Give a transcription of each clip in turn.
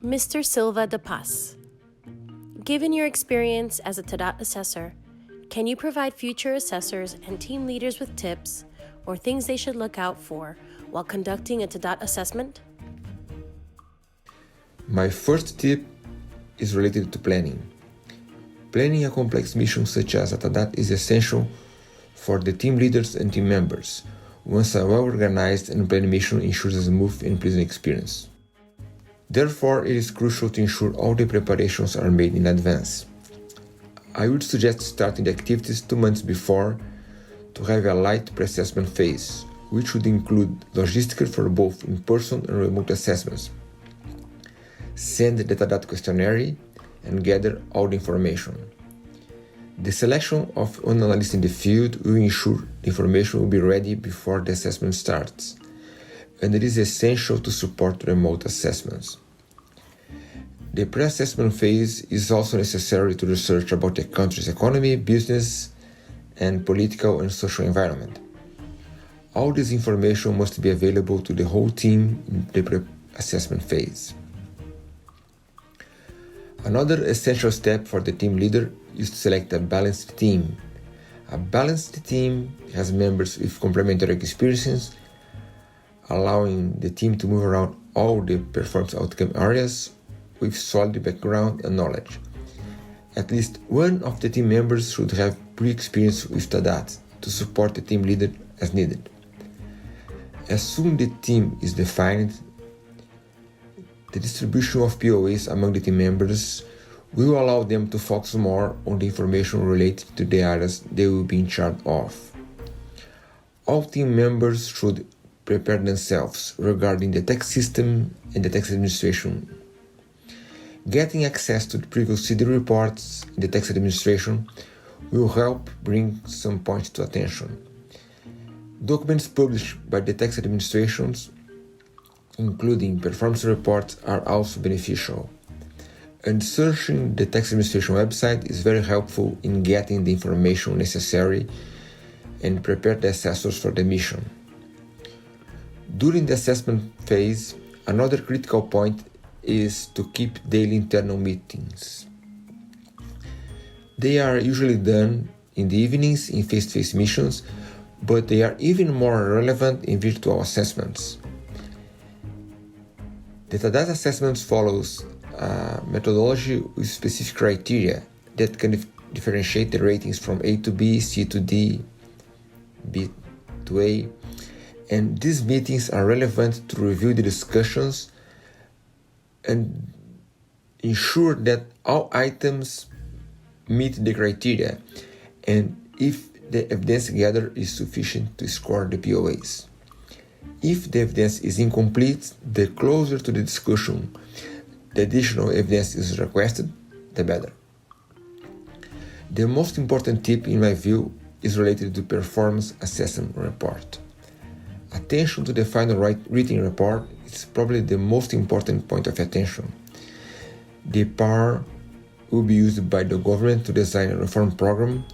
Mr. Silva da Paz, given your experience as a TADAT assessor, can you provide future assessors and team leaders with tips or things they should look out for while conducting a TADAT assessment? My first tip is related to planning. Planning a complex mission such as a TADAT is essential for the team leaders and team members. Once a well-organized and planned mission ensures a smooth and pleasant experience. Therefore, it is crucial to ensure all the preparations are made in advance. I would suggest starting the activities 2 months before to have a light pre-assessment phase, which would include logistics for both in-person and remote assessments. Send the TADAT questionnaire and gather all the information. The selection of an analyst in the field will ensure the information will be ready before the assessment starts, and it is essential to support remote assessments. The pre-assessment phase is also necessary to research about the country's economy, business, and political and social environment. All this information must be available to the whole team in the pre-assessment phase. Another essential step for the team leader is to select a balanced team. A balanced team has members with complementary experiences, allowing the team to move around all the performance outcome areas with solid background and knowledge. At least one of the team members should have pre-experience with TADAT to support the team leader as needed. As soon as the team is defined, the distribution of POAs among the team members will allow them to focus more on the information related to the areas they will be in charge of. All team members should prepare themselves regarding the tax system and the tax administration. Getting access to the previous CD reports in the tax administration will help bring some points to attention. Documents published by the tax administrations, including performance reports, are also beneficial. And searching the tax administration website is very helpful in getting the information necessary and prepare the assessors for the mission. During the assessment phase, another critical point is to keep daily internal meetings. They are usually done in the evenings in face-to-face missions, but they are even more relevant in virtual assessments. The TADAT assessment follows a methodology with specific criteria that can differentiate the ratings from A to B, C to D, B to A, and these meetings are relevant to review the discussions and ensure that all items meet the criteria and if the evidence gathered is sufficient to score the POAs. If the evidence is incomplete, the closer to the discussion the additional evidence is requested, the better. The most important tip, in my view, is related to performance assessment report. Attention to the final written report is probably the most important point of attention. The PAR will be used by the government to design a reform program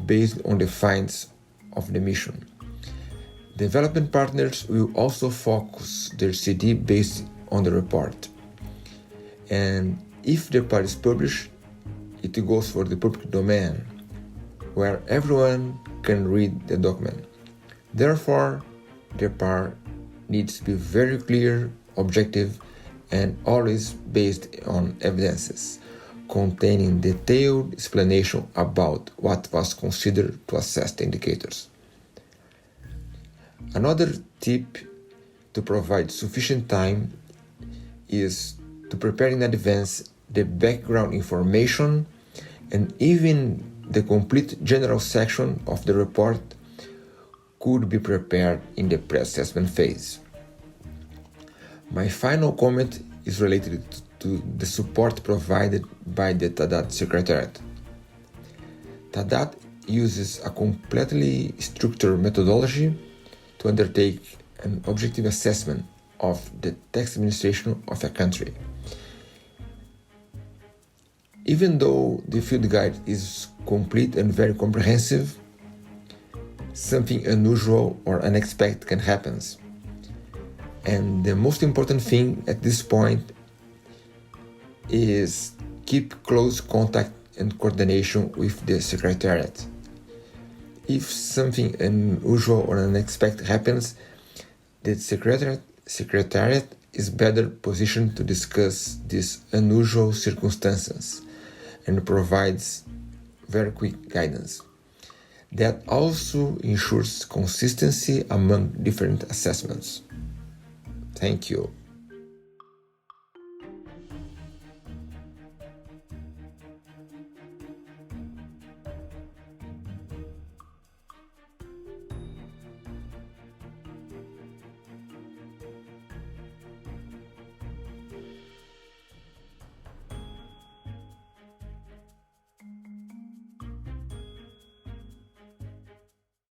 based on the findings of the mission. Development partners will also focus their CD based on the report. And if the report is published, it goes for the public domain, where everyone can read the document. Therefore, the PAR needs to be very clear, objective, and always based on evidences, containing detailed explanation about what was considered to assess the indicators. Another tip to provide sufficient time is to prepare in advance the background information and even the complete general section of the report could be prepared in the pre-assessment phase. My final comment is related to the support provided by the TADAT Secretariat. TADAT uses a completely structured methodology to undertake an objective assessment of the tax administration of a country. Even though the field guide is complete and very comprehensive, something unusual or unexpected can happen. And the most important thing at this point is keep close contact and coordination with the Secretariat. If something unusual or unexpected happens, the Secretariat is better positioned to discuss these unusual circumstances and provides very quick guidance. That also ensures consistency among different assessments. Thank you.